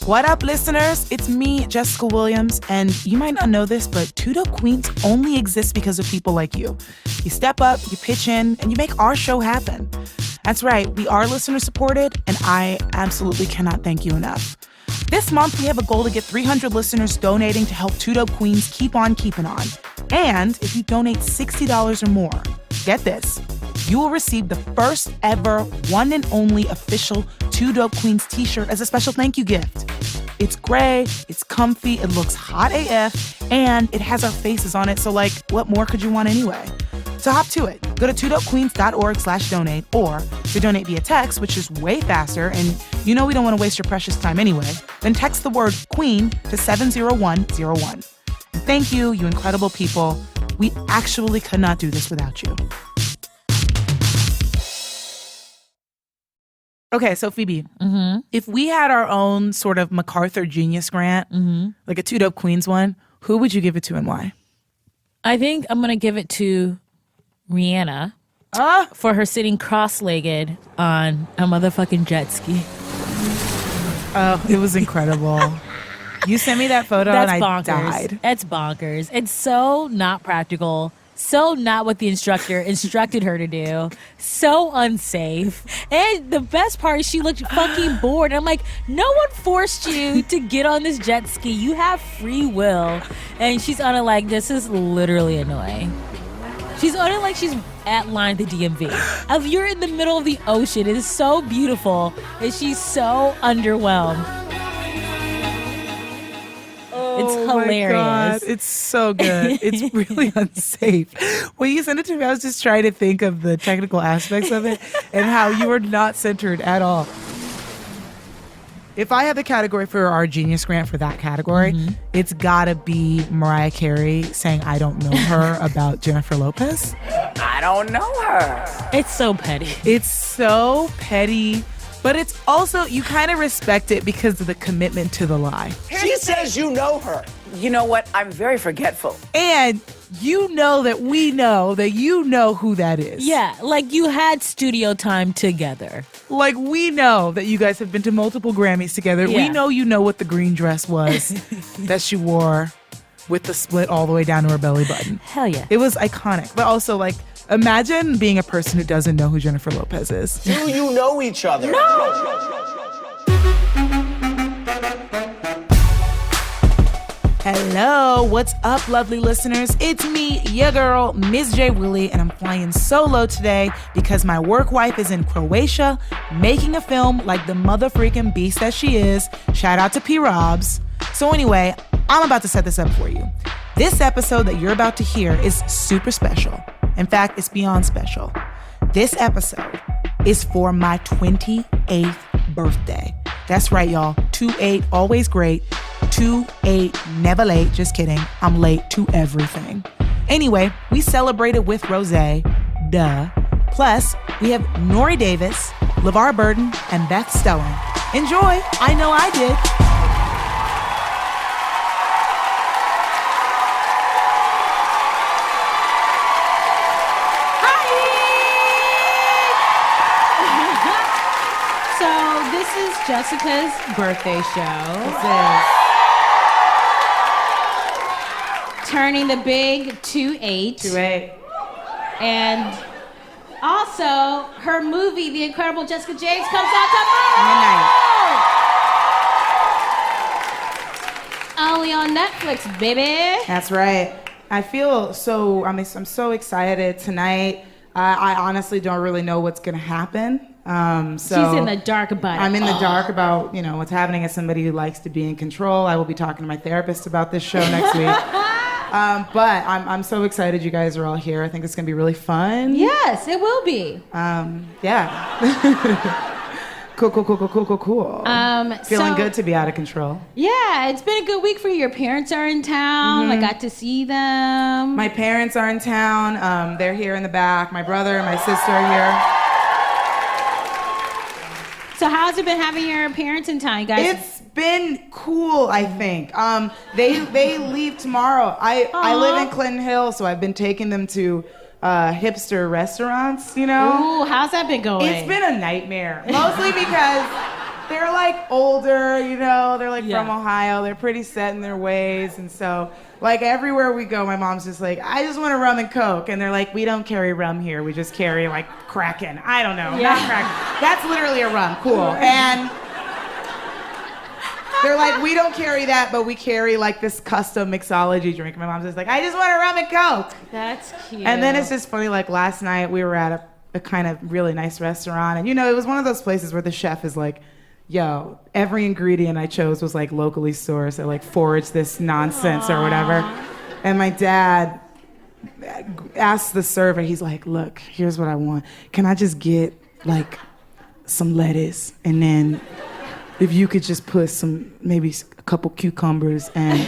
What up, listeners? It's me, Jessica Williams, and you might not know this, but Two Dope Queens only exists because of people like you. You step up, you pitch in, and you make our show happen. That's right, we are listener-supported, and I absolutely cannot thank you enough. This month, we have a goal to get 300 listeners donating to help Two Dope Queens keep on keeping on. And if you donate $60 or more, get this, you will receive the first ever one and only official Two Dope Queens t-shirt as a special thank you gift. It's gray, it's comfy, it looks hot AF, and it has our faces on it, so like, what more could you want anyway? So hop to it. Go to twodopequeens.org/donate, or to donate via text, which is way faster, and you know we don't want to waste your precious time anyway, then text the word QUEEN to 70101. And thank you, you incredible people. We actually could not do this without you. Okay, so Phoebe, if we had our own sort of MacArthur Genius Grant, like a Two Dope Queens one, who would you give it to and why? I think I'm going to give it to Rihanna for her sitting cross-legged on a motherfucking jet ski. Oh, it was incredible. You sent me that photo and I died. That's bonkers. It's so not practical. So not what the instructor instructed her to do. So unsafe. And the best part is she looked fucking bored. I'm like, no one forced you to get on this jet ski. You have free will. And she's on it like, this is literally annoying. She's on it like she's at line the DMV. If you're in the middle of the ocean, it is so beautiful. And she's so underwhelmed. It's hilarious. My God. It's so good. It's really unsafe. When you sent it to me, I was just trying to think of the technical aspects of it and how you were not centered at all. If I had the category for our Genius Grant for that category, it's gotta be Mariah Carey saying I don't know her about Jennifer Lopez. I don't know her. It's so petty. It's so petty. But it's also, you kind of respect it because of the commitment to the lie. She says you know her. You know what? I'm very forgetful. And you know that we know that you know who that is. Yeah, like you had studio time together. Like we know that you guys have been to multiple Grammys together. Yeah. We know you know what the green dress was that she wore with the split all the way down to her belly button. Hell yeah. It was iconic. But also, like, imagine being a person who doesn't know who Jennifer Lopez is. Do you know each other? No! Hello, what's up, lovely listeners? It's me, your girl, Ms. J. Willie, and I'm flying solo today because my work wife is in Croatia making a film like the mother-freaking beast that she is. Shout out to P. Robs. So anyway, I'm about to set this up for you. This episode that you're about to hear is super special. In fact, it's beyond special. This episode is for my 28th birthday. That's right, y'all. 28, always great. 28, never late. Just kidding. I'm late to everything. Anyway, we celebrated with Rosé. Duh. Plus, we have Nori Davis, LeVar Burton, and Beth Stelling. Enjoy. I know I did. Jessica's birthday show. This is turning the big 28. 28. And also, her movie, The Incredible Jessica James, comes out tomorrow. Midnight. Only on Netflix, baby. That's right. I feel so, I'm so excited tonight. I honestly don't really know what's going to happen. She's in the dark about it. I'm in the dark about, what's happening as somebody who likes to be in control. I will be talking to my therapist about this show next week. But I'm so excited you guys are all here. I think it's going to be really fun. Yes, it will be. Yeah. Cool. Feeling good to be out of control. Yeah, it's been a good week for you. Your parents are in town. I got to see them. My parents are in town. They're here in the back. My brother and my sister are here. So how's it been having your parents in town, you guys? It's been cool, I think. They leave tomorrow. I live in Clinton Hill, so I've been taking them to hipster restaurants, Ooh, how's that been going? It's been a nightmare. Mostly because they're like older, you know, they're like Yeah. from Ohio. They're pretty set in their ways. And so, like, everywhere we go, my mom's just like, I just want a rum and Coke. And they're like, we don't carry rum here. We just carry, like, Kraken. I don't know. Yeah. Not Kraken. That's literally a rum. Cool. And they're like, we don't carry that, but we carry, like, this custom mixology drink. My mom's just like, I just want a rum and Coke. That's cute. And then it's just funny, like, last night we were at a kind of really nice restaurant. And, you know, it was one of those places where the chef is like, yo, every ingredient I chose was like locally sourced or like foraged this nonsense or whatever. And my dad asked the server, he's like, look, here's what I want. Can I just get like some lettuce? And then if you could just put some, maybe a couple cucumbers, and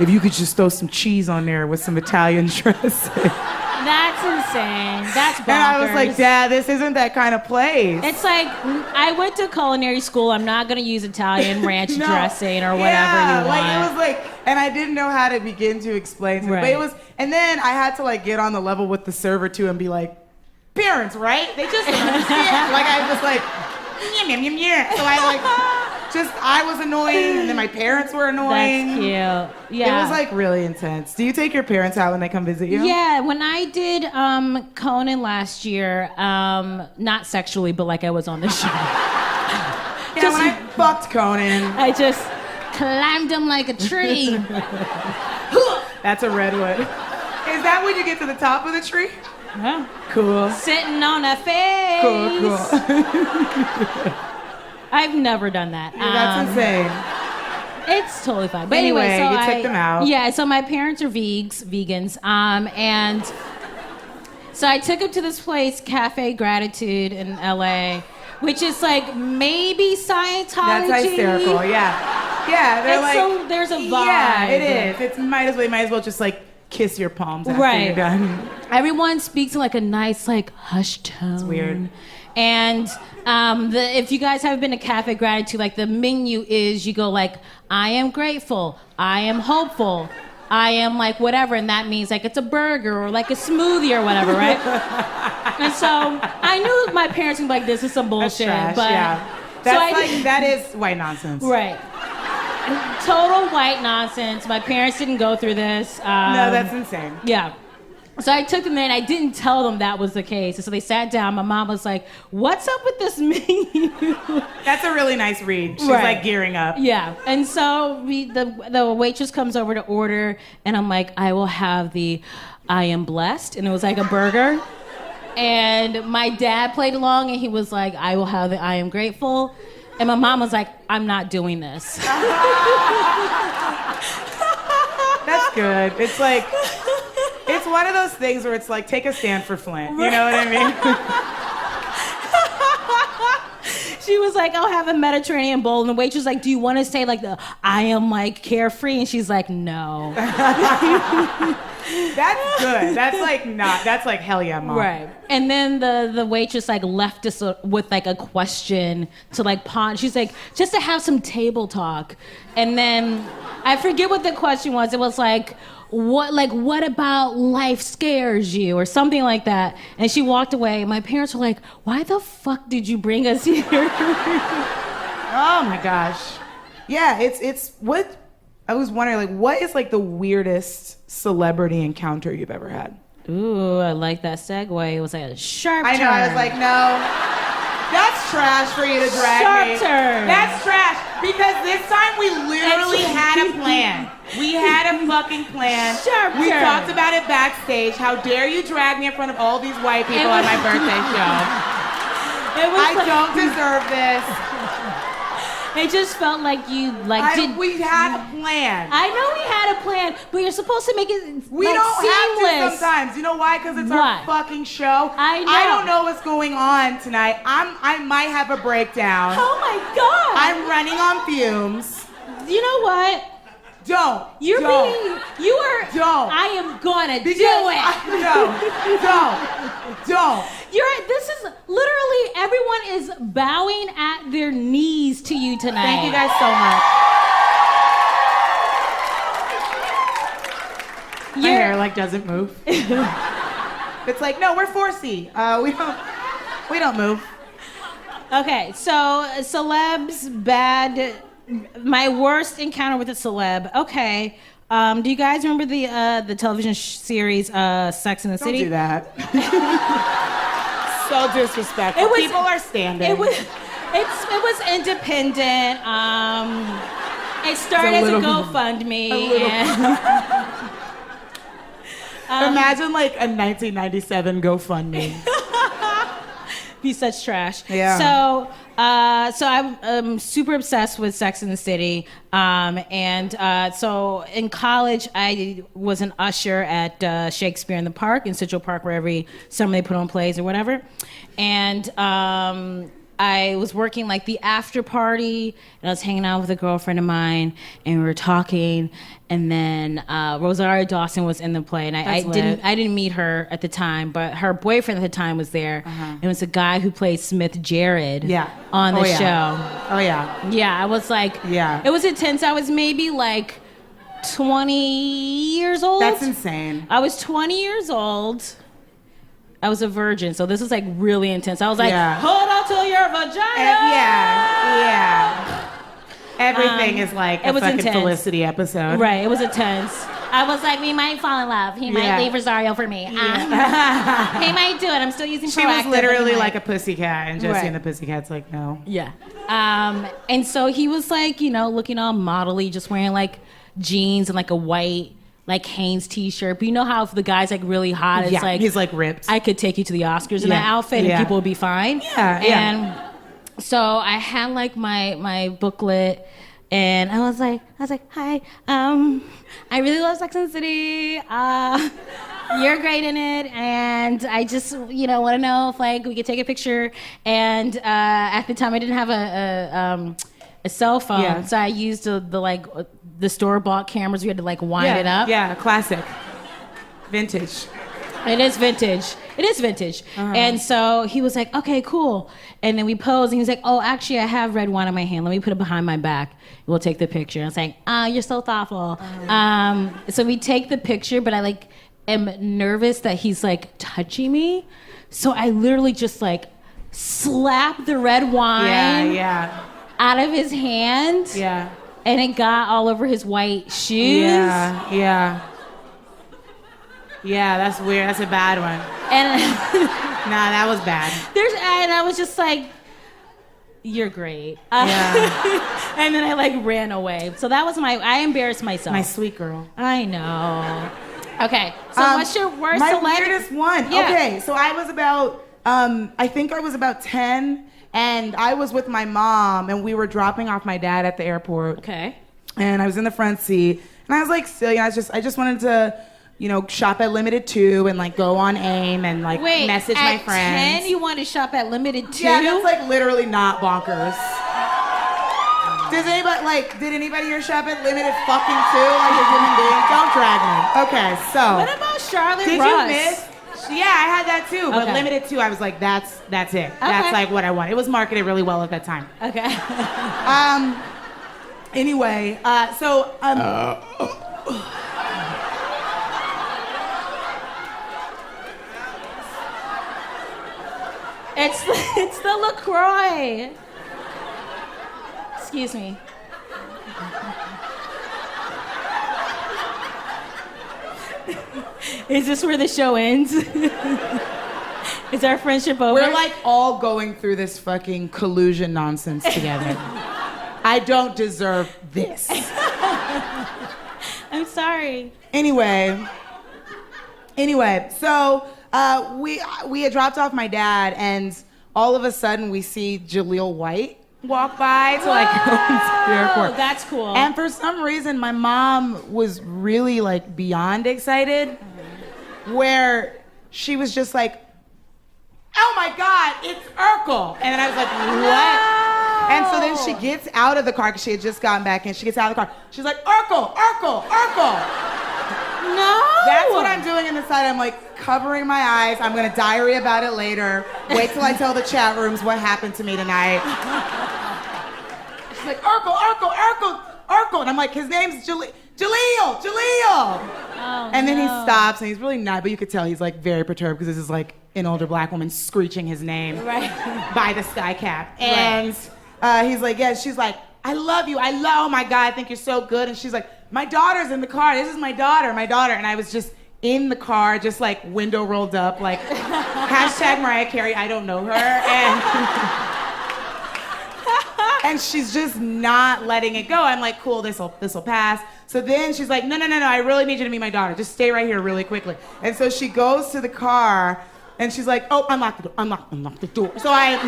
if you could just throw some cheese on there with some Italian dressing. That's insane. That's bonkers. And I was like, Dad, this isn't that kind of place. It's like, I went to culinary school. I'm not going to use Italian ranch No. dressing or whatever Yeah, you like want. it was like, and I didn't know how to begin to explain to him. But Right. it was, and then I had to like get on the level with the server too and be like, parents, right? They just don't understand. Like I was like, yum, yum, yum, yum. So I like, I was annoying, and then my parents were annoying. That's cute. Yeah. It was like really intense. Do you take your parents out when they come visit you? Yeah, when I did Conan last year, not sexually, but like I was on the show. Yeah, when I fucked Conan. I just climbed him like a tree. That's a redwood. Is that when you get to the top of the tree? Huh? Cool. Sitting on a face. Cool. I've never done that. That's insane. It's totally fine. But Anyway, anyway, so you took them out. Yeah, so my parents are vegans, and so I took them to this place, Cafe Gratitude in LA, which is like maybe Scientology. That's hysterical. Yeah, yeah. They're It's like, so there's a vibe. Yeah, it is. It's might as well just like kiss your palms after Right. you're done. Everyone speaks in like a nice like hushed tone. It's weird. And if you guys haven't been to Cafe Gratitude, like the menu is you go like, I am grateful, I am hopeful, I am like whatever, and that means like it's a burger or like a smoothie or whatever, right? And so I knew my parents would be like, this is some bullshit, That's trash, but yeah. That's that is white nonsense. right. Total white nonsense. My parents didn't go through this. No, that's insane. Yeah. So I took them in. I didn't tell them that was the case. And so they sat down. My mom was like, what's up with this menu? That's a really nice read. She's Right. like gearing up. Yeah. And so the waitress comes over to order, and I'm like, I will have the I am blessed. And it was like a burger. And my dad played along, and he was like, I will have the I am grateful. And my mom was like, I'm not doing this. That's good. It's like, it's one of those things where it's like, take a stand for Flint. You know what I mean? She was like, I'll have a Mediterranean bowl. And the waitress was like, do you want to say like the I am like carefree? And she's like, no. That's good. That's like hell yeah, mom. Right. And then the waitress like left us with like a question to like ponder. She's like, just to have some table talk. And then I forget what the question was. It was like, what about life scares you or something like that. And she walked away. My parents were like, why the fuck did you bring us here? Oh my gosh. Yeah, it's what I was wondering, like, what is like the weirdest celebrity encounter you've ever had? Ooh, I like that segue. It was like a sharp I know, turn. I was like, no, that's trash for you to drag Sharp me. turn. That's trash because this time we literally had a plan. We had a fucking plan. Sharp We turn. talked about it backstage. How dare you drag me in front of all these white people was- at my birthday show? It was I like- don't deserve this. It just felt like you like did. We had a plan. I know we had a plan, but you're supposed to make it We like, don't seamless. have to sometimes. You know why? Because it's Why? our fucking show. I know. I don't know what's going on tonight. I might have a breakdown. Oh my god! I'm running on fumes. You know what? Don't. You're don't. being. You are. Don't. I am gonna do Because it. Don't. You're. This is literally everyone is bowing at their knees to you tonight. Thank you guys so much. My hair like doesn't move. It's like, no, we're 4C. We don't move. Okay, so celebs, bad. My worst encounter with a celeb. Okay. Do you guys remember the television series Sex and the City? Don't do that. So disrespectful. People are standing. It was independent. It started as a GoFundMe. Imagine like a 1997 GoFundMe. Be such trash. Yeah. So I'm super obsessed with Sex and the City. So in college, I was an usher at Shakespeare in the Park in Central Park, where every summer they put on plays or whatever. And I was working like the after party, and I was hanging out with a girlfriend of mine, and we were talking. And then Rosario Dawson was in the play, and I didn't meet her at the time, but her boyfriend at the time was there. It was a guy who played Smith Jared on the show. Oh yeah. Yeah, I was like, it was intense. I was maybe like 20 years old. That's insane. I was 20 years old. I was a virgin, so this was like really intense. I was like, hold on to your vagina. Everything is like a fucking intense. Felicity episode. Right, it was intense. I was like, we might fall in love. He might leave Rosario for me. He might do it. I'm still using She was literally like a pussycat, and Josie and the Pussycat's like, no. Yeah. And so he was like, looking all modelly, just wearing like jeans and like a white like Hanes t-shirt. But you know how if the guy's like really hot, it's like he's like ripped. I could take you to the Oscars in that outfit and people would be fine. And so I had like my booklet, and I was like, hi, I really love Sex and the City. You're great in it, and I just want to know if like we could take a picture. And at the time I didn't have a cell phone, so I used the store-bought cameras. We had to like wind it up. Yeah, classic, vintage. It is vintage. And so he was like, okay, cool. And then we posed, and he was like, oh, actually, I have red wine in my hand. Let me put it behind my back. We'll take the picture. I was like, you're so thoughtful. So we take the picture, but I like am nervous that he's like touching me. So I literally just like slapped the red wine out of his hand. Yeah. And it got all over his white shoes. Yeah, that's weird. That's a bad one. And nah, that was bad. And I was just like, you're great. And then I like ran away. So that was I embarrassed myself. My sweet girl. I know. Okay, so what's your worst my celebrity? weirdest one? Yeah. Okay, so I was about, I think I was about 10, and I was with my mom, and we were dropping off my dad at the airport. Okay. And I was in the front seat, and I was like silly. I just wanted to, shop at Limited 2 and like go on AIM and like message my friends. At 10, you wanted to shop at Limited 2? Yeah, that's like literally not bonkers. Did anybody here shop at Limited fucking 2 like a human being? Don't drag me. Okay, so. What about Charlotte Did Russ? you miss? Yeah, I had that too, but Okay. Limited 2, I was like, that's it. That's like what I want. It was marketed really well at that time. Okay. Anyway, It's the LaCroix. Excuse me. Is this where the show ends? Is our friendship over? we're like all going through this fucking collusion nonsense together. I don't deserve this. I'm sorry. Anyway, so we had dropped off my dad, and all of a sudden we see Jaleel White walk by to like go into the airport. That's cool. And for some reason, my mom was really like beyond excited, where she was just like, "Oh my God, it's Urkel!" And then I was like, "What?" And so then she gets out of the car because she had just gotten back in. She gets out of the car. She's like, "Urkel, Urkel, Urkel!" No. That's what I'm doing in the side. I'm like covering my eyes. I'm gonna diary about it later. Wait till I tell the chat rooms what happened to me tonight. She's like, Urkel, Urkel, Urkel, Urkel. And I'm like, his name's Jaleel. Oh, And then he stops and he's really not, but you could tell he's like very perturbed because this is like an older black woman screeching his name by the sky cap. And he's like, yeah, she's like, I love you. Oh my God, I think you're so good. And she's like, my daughter's in the car. This is my daughter. And I was just in the car, just like window rolled up, like hashtag Mariah Carey, I don't know her. And she's just not letting it go. I'm like, cool, this'll pass. So then she's like, no, I really need you to meet my daughter. Just stay right here really quickly. And so she goes to the car and she's like, oh, unlock the door, unlock the door. So I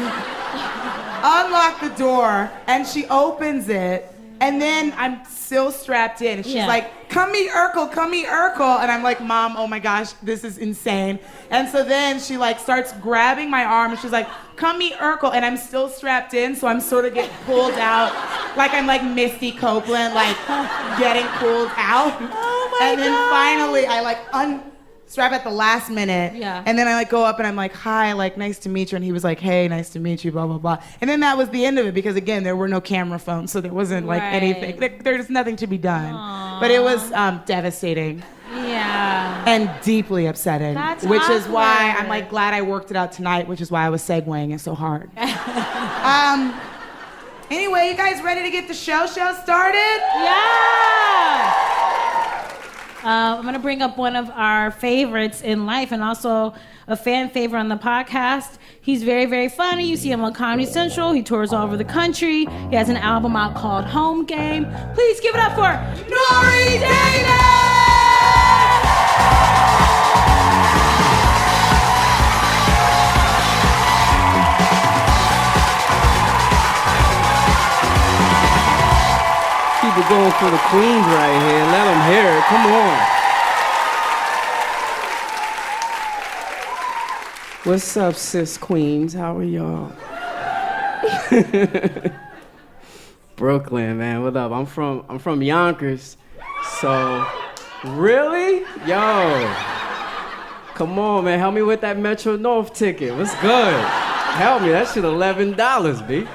unlock the door and she opens it. And then I'm still strapped in. And she's like, come meet Urkel. And I'm like, Mom, oh my gosh, this is insane. And so then she like starts grabbing my arm and she's like, come meet Urkel. And I'm still strapped in, so I'm sort of getting pulled out. Like I'm like Misty Copeland, like getting pulled out. Oh my And then finally I like unstrap at the last minute. Yeah. And then I like go up and I'm like, hi, like nice to meet you. And he was like, hey, nice to meet you, blah, blah, blah. And then that was the end of it because again, there were no camera phones, so there wasn't like anything. There's nothing to be done. Aww. But it was devastating. Yeah. And deeply upsetting. That's which is why awkward. I'm like glad I worked it out tonight, which is why I was segueing it so hard. Anyway, you guys ready to get the show started? Yeah. I'm gonna bring up one of our favorites in life and also a fan favorite on the podcast. He's very, very funny. You see him on Comedy Central. He tours all over the country. He has an album out called Home Game. Please give it up for Nori Dana! Keep it going for the queens right here. Let them hear it. Come on. What's up, sis queens? How are y'all? Brooklyn, man. What up? I'm from Yonkers. So, really? Yo. Come on, man. Help me with that Metro North ticket. What's good? Help me. That shit $11, B.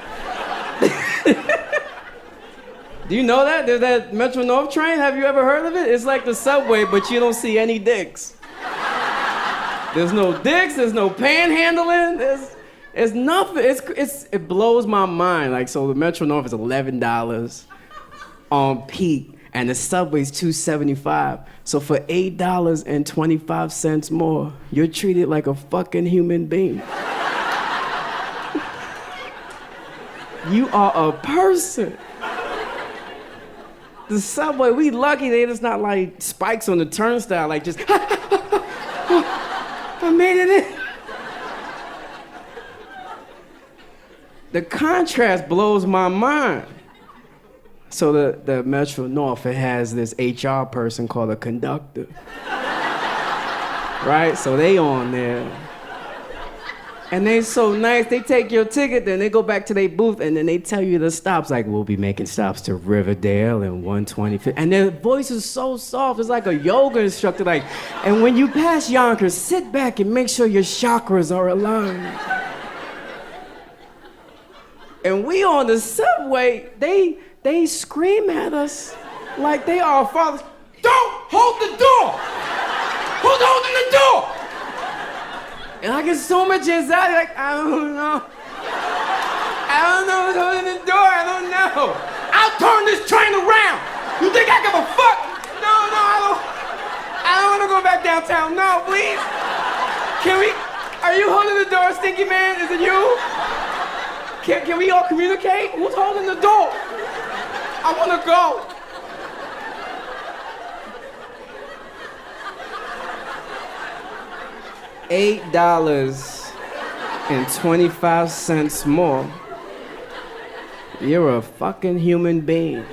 Do you know that? There's that Metro North train. Have you ever heard of it? It's like the subway, but you don't see any dicks. There's no dicks. There's no panhandling. There's nothing. It blows my mind. Like, so the Metro North is $11 on peak, and the subway's $2.75. So for $8.25 more, you're treated like a fucking human being. You are a person. The subway, we lucky that it's not like spikes on the turnstile, like just, I made it in. The contrast blows my mind. So the Metro North, it has this HR person called a conductor. Right? So they on there. And they so nice, they take your ticket, then they go back to their booth, and then they tell you the stops, like, we'll be making stops to Riverdale and 125th. And their voice is so soft, it's like a yoga instructor, like, and when you pass Yonkers, sit back and make sure your chakras are aligned. And we on the subway, they scream at us like they are our fathers. Don't hold the door! Who's holding the door? And I get so much anxiety, like, I don't know who's holding the door, I don't know. I'll turn this train around. You think I give a fuck? No, I don't want to go back downtown. No, please. Are you holding the door, Stinky Man? Is it you? Can we all communicate? Who's holding the door? I want to go. $8.25 more. You're a fucking human being.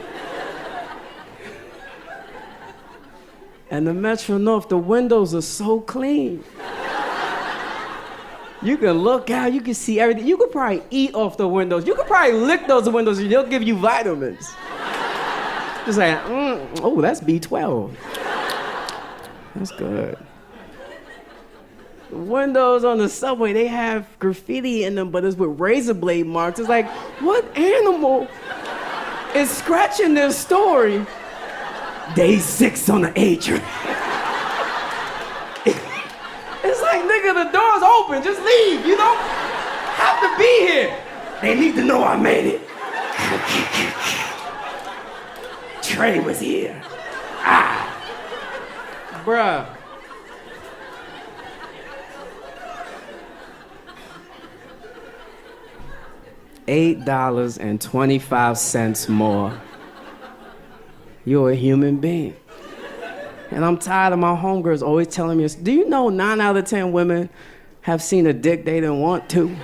And the Metro North, the windows are so clean. You can look out, you can see everything. You could probably eat off the windows. You could probably lick those windows and they'll give you vitamins. Just like, oh, that's B12. That's good. Windows on the subway, they have graffiti in them, but it's with razor blade marks. It's like, what animal is scratching their story? Day 6 on the A train. It's like, like, nigga, the door's open. Just leave. You don't have to be here. They need to know I made it. Trey was here. Bruh. $8.25 more. You're a human being. And I'm tired of my homegirls always telling me, do you know 9 out of 10 women have seen a dick they didn't want to?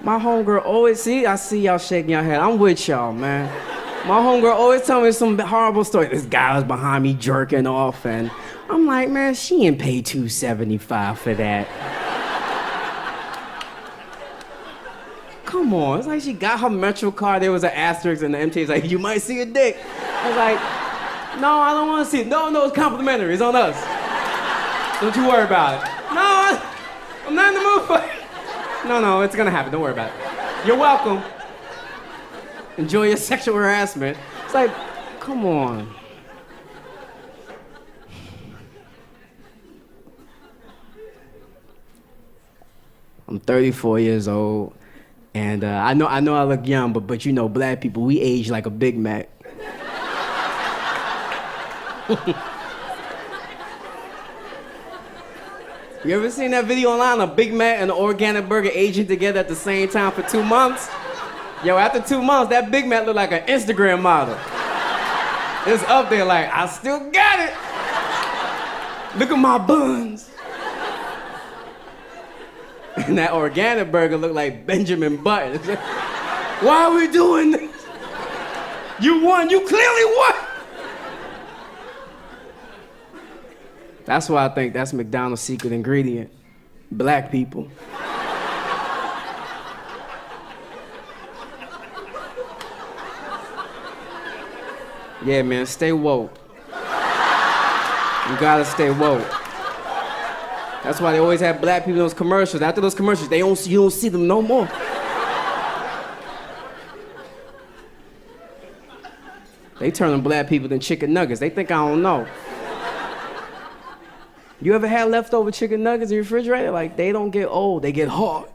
My homegirl always, I see y'all shaking your head. I'm with y'all, man. My homegirl always tell me some horrible story. This guy was behind me jerking off, and I'm like, man, she ain't paid $275 for that. Come on, it's like she got her Metro card, there was an asterisk and the MTA's like, you might see a dick. I was like, no, I don't want to see it. No, it's complimentary, it's on us. Don't you worry about it. No, I'm not in the mood for it. No, it's gonna happen, don't worry about it. You're welcome. Enjoy your sexual harassment. It's like, come on. I'm 34 years old. And I know I look young, but you know, black people, we age like a Big Mac. You ever seen that video online, a Big Mac and an organic burger aging together at the same time for 2 months? Yo, after 2 months, that Big Mac look like an Instagram model. It's up there like, I still got it. Look at my buns. And that organic burger looked like Benjamin Button. Like, why are we doing this? You won, you clearly won. That's why I think that's McDonald's secret ingredient. Black people. Yeah, man, stay woke. You gotta stay woke. That's why they always have black people in those commercials. After those commercials, you don't see them no more. They turn them black people into chicken nuggets. They think I don't know. You ever had leftover chicken nuggets in your refrigerator? Like, they don't get old, they get hard.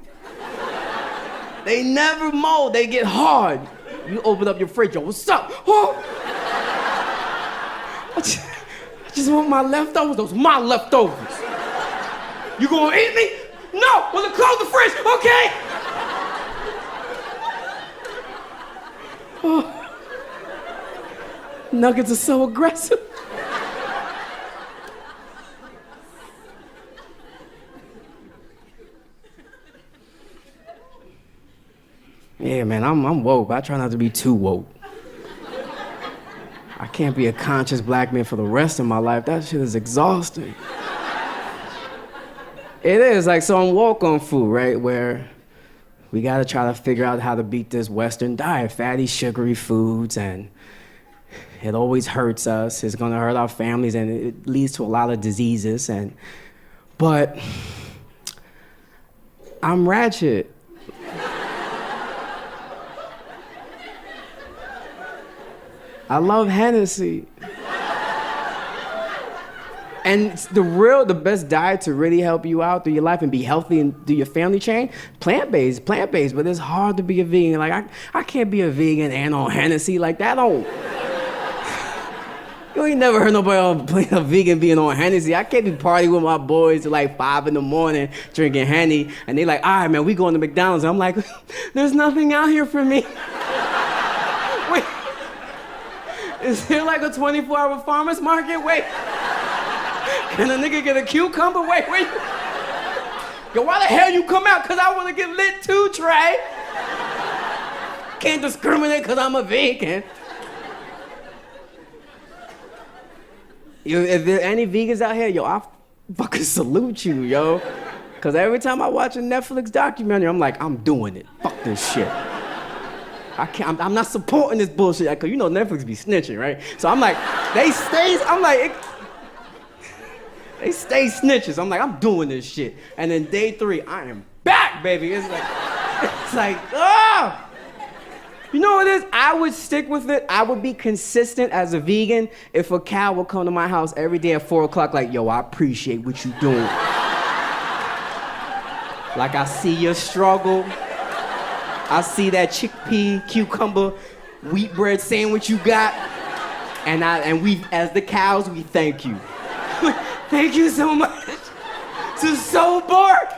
They never mold, they get hard. You open up your fridge, yo, what's up? Oh. I just want my leftovers, those my leftovers. You gonna eat me? No! Well, then close the fridge, okay? Oh. Nuggets are so aggressive. Yeah, man, I'm woke, but I try not to be too woke. I can't be a conscious black man for the rest of my life. That shit is exhausting. It is, like, so I'm woke on food, right? Where we gotta try to figure out how to beat this Western diet, fatty, sugary foods, and it always hurts us. It's gonna hurt our families, and it leads to a lot of diseases. But I'm ratchet. I love Hennessy. And the best diet to really help you out through your life and be healthy and do your family change, plant-based, but it's hard to be a vegan. Like, I can't be a vegan and on Hennessy like that. You ain't never heard nobody a vegan being on Hennessy. I can't be partying with my boys till like 5 in the morning drinking Henny, and they like, all right, man, we going to McDonald's. And I'm like, there's nothing out here for me. Wait, is there like a 24-hour farmer's market? Wait. Can a nigga get a cucumber? Wait. Yo, why the hell you come out? Cause I wanna get lit too, Trey. Can't discriminate cause I'm a vegan. Yo, if there are any vegans out here, yo, I fucking salute you, yo. Cause every time I watch a Netflix documentary, I'm like, I'm doing it. Fuck this shit. I'm not supporting this bullshit. Cause you know Netflix be snitching, right? So I'm like, they stay snitches. I'm like, I'm doing this shit. And then day 3, I am back, baby. It's like, oh! You know what it is? I would stick with it. I would be consistent as a vegan if a cow would come to my house every day at 4 o'clock like, yo, I appreciate what you doing. Like, I see your struggle. I see that chickpea, cucumber, wheat bread sandwich you got. And we, as the cows, we thank you. Thank you so much. This is so bored.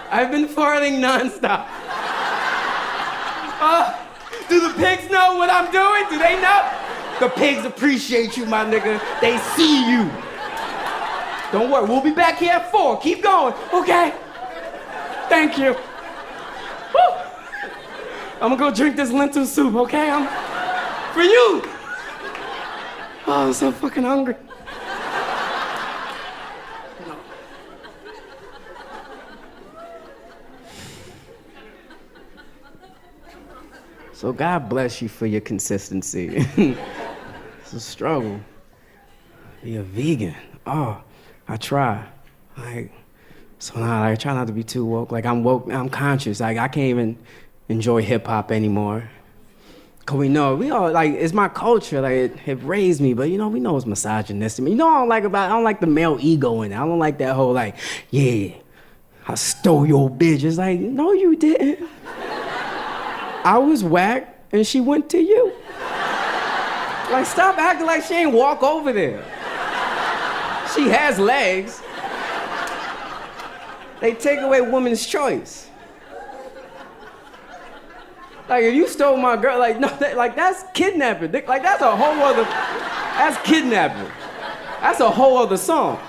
I've been farting nonstop. Do the pigs know what I'm doing? Do they know? The pigs appreciate you, my nigga. They see you. Don't worry, we'll be back here at 4. Keep going, okay? Thank you. Woo. I'm gonna go drink this lentil soup, okay? For you. Oh, I'm so fucking hungry. So God bless you for your consistency. It's a struggle. Be a vegan. Oh, I try. So now I try not to be too woke. Like, I'm woke, I'm conscious. Like, I can't even enjoy hip hop anymore. Cause we all, like, it's my culture. Like, it raised me, but we know it's misogynistic. I don't like the male ego in it. I don't like that whole, like, yeah, I stole your bitch. It's like, no, you didn't. I was whack and she went to you. Like, stop acting like she ain't walk over there. She has legs. They take away women's choice. Like, if you stole my girl, like, no, that's kidnapping. Like, that's a whole other, that's kidnapping. That's a whole other song.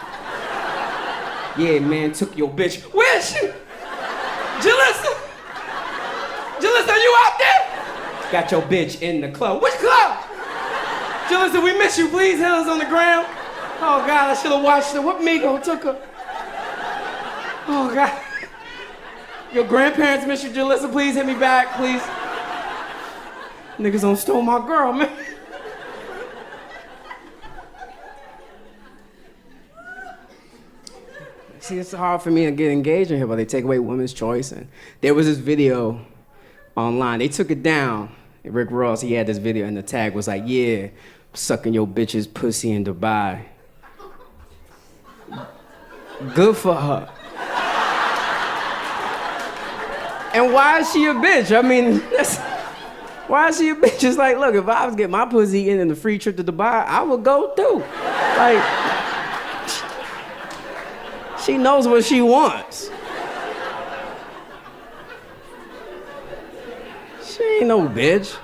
Yeah, man, took your bitch. Where is she? Jalissa? Jalissa, are you out there? Got your bitch in the club. Which club? Jalissa, we miss you. Please hit us on the ground. Oh, God, I should have watched her. What Migo took her? Oh, God. Your grandparents miss you, Jalissa. Please hit me back, please. Niggas done stole my girl, man. See, it's hard for me to get engaged in here, but they take away women's choice. And there was this video online. They took it down. Rick Ross, he had this video, and the tag was like, yeah, sucking your bitch's pussy in Dubai. Good for her. And why is she a bitch? I mean, why is she a bitch? It's like, look, if I was getting my pussy eaten in the free trip to Dubai, I would go too. Like, she knows what she wants. She ain't no bitch.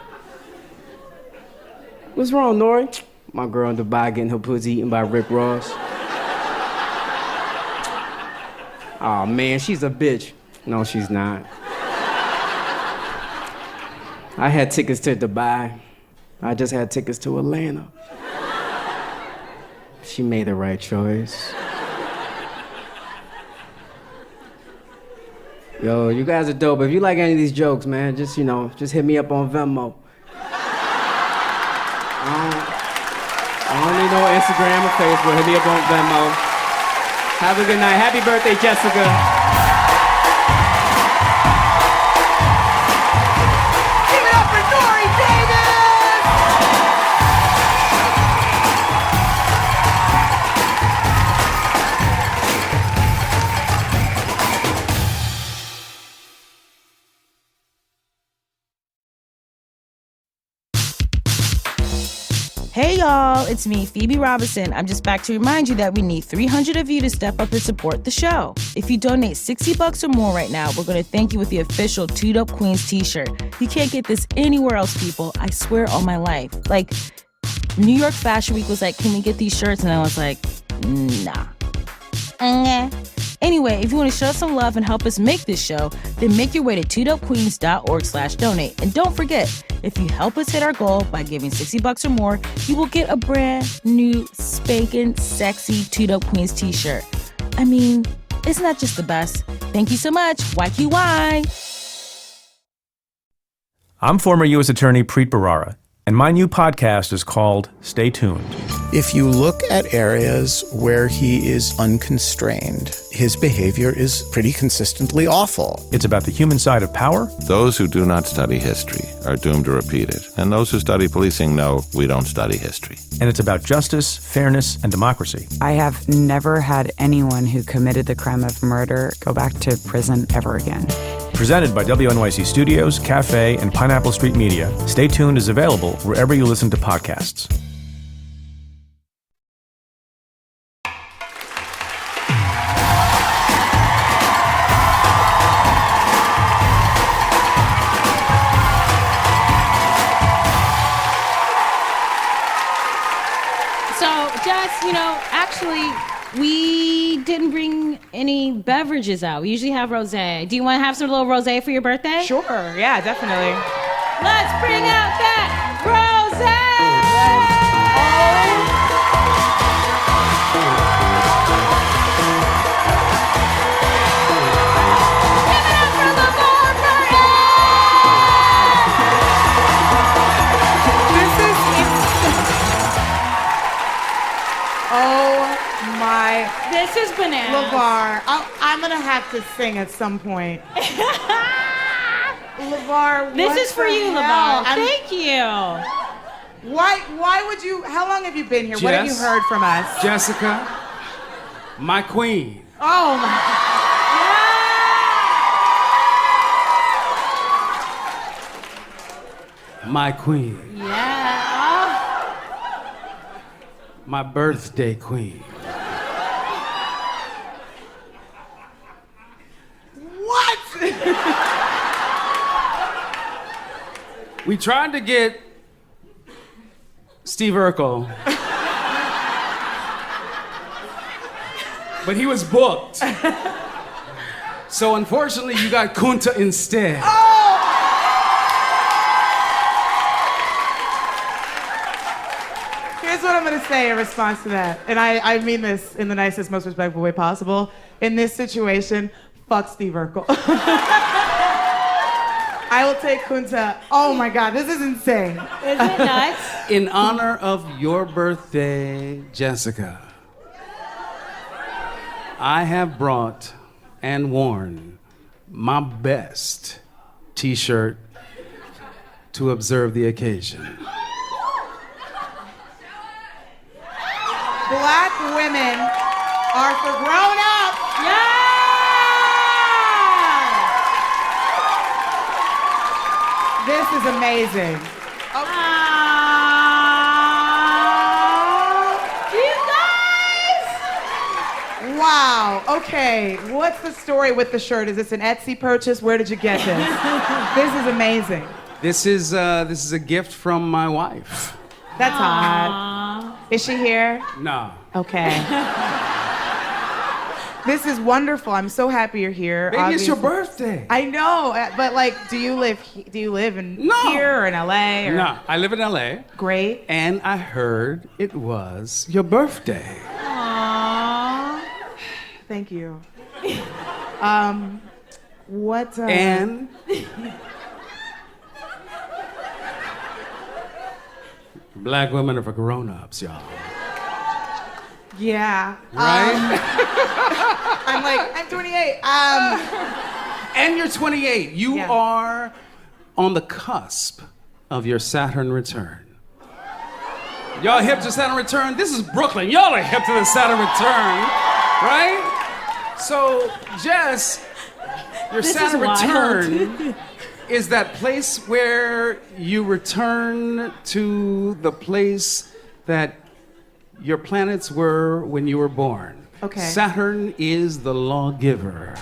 What's wrong, Nori? My girl in Dubai getting her pussy eaten by Rick Ross. Oh man, she's a bitch. No, she's not. I had tickets to Dubai. I just had tickets to Atlanta. She made the right choice. Yo, you guys are dope. If you like any of these jokes, man, just hit me up on Venmo. I don't need no Instagram or Facebook. Hit me up on Venmo. Have a good night. Happy birthday, Jessica. Hey y'all, it's me, Phoebe Robinson. I'm just back to remind you that we need 300 of you to step up and support the show. If you donate $60 or more right now, we're going to thank you with the official Two Dope Queens t-shirt. You can't get this anywhere else, people. I swear on my life. Like, New York Fashion Week was like, can we get these shirts? And I was like, nah. Anyway, if you want to show us some love and help us make this show, then make your way to twodopequeens.org/donate. And don't forget, if you help us hit our goal by giving $60 or more, you will get a brand new, spanking, sexy Two Dope Queens t-shirt. I mean, isn't that just the best? Thank you so much. YQY. I'm former U.S. Attorney Preet Bharara, and and my new podcast is called Stay Tuned. If you look at areas where he is unconstrained, his behavior is pretty consistently awful. It's about the human side of power. Those who do not study history are doomed to repeat it. And those who study policing know we don't study history. And it's about justice, fairness, and democracy. I have never had anyone who committed the crime of murder go back to prison ever again. Presented by WNYC Studios, Cafe, and Pineapple Street Media, Stay Tuned is available wherever you listen to podcasts. We didn't bring any beverages out. We usually have rosé. Do you want to have some little rosé for your birthday? Sure, yeah, definitely. Let's bring out that rosé! Give it up for LeVar Burton! Oh my. This is bananas. LeVar, I'm gonna have to sing at some point. LeVar, this is for you, LeVar. Thank you. Why would you, how long have you been here? What have you heard from us? Jessica, my queen. Oh my. My queen. Yeah. My birthday queen. What? We tried to get Steve Urkel, but he was booked. So unfortunately, you got Kunta instead. Here's what I'm gonna say in response to that, and I mean this in the nicest, most respectful way possible. In this situation, fuck Steve Urkel. I will take Kunta. Oh my God, this is insane. Isn't it nuts? In honor of your birthday, Jessica, I have brought and worn my best t-shirt to observe the occasion. Black women are for grown-ups. Yeah! This is amazing. You guys! Wow. Okay. What's the story with the shirt? Is this an Etsy purchase? Where did you get this? This is amazing. This is a gift from my wife. That's hot. Is she here? No. Okay. This is wonderful. I'm so happy you're here. Baby, it's your Obviously. birthday. I know, but like, do you live in here or in LA? Or? No, I live in LA. Great. And I heard it was your birthday. Aww. Thank you. What? And Black women are for grown-ups, y'all. Yeah. Right? I'm 28. And you're 28. You are on the cusp of your Saturn return. Y'all hip to Saturn return? This is Brooklyn. Y'all are hip to the Saturn return, right? So, Jess, your This Saturn is wild. return is that place where you return to the place that your planets were when you were born. Okay. Saturn is the lawgiver.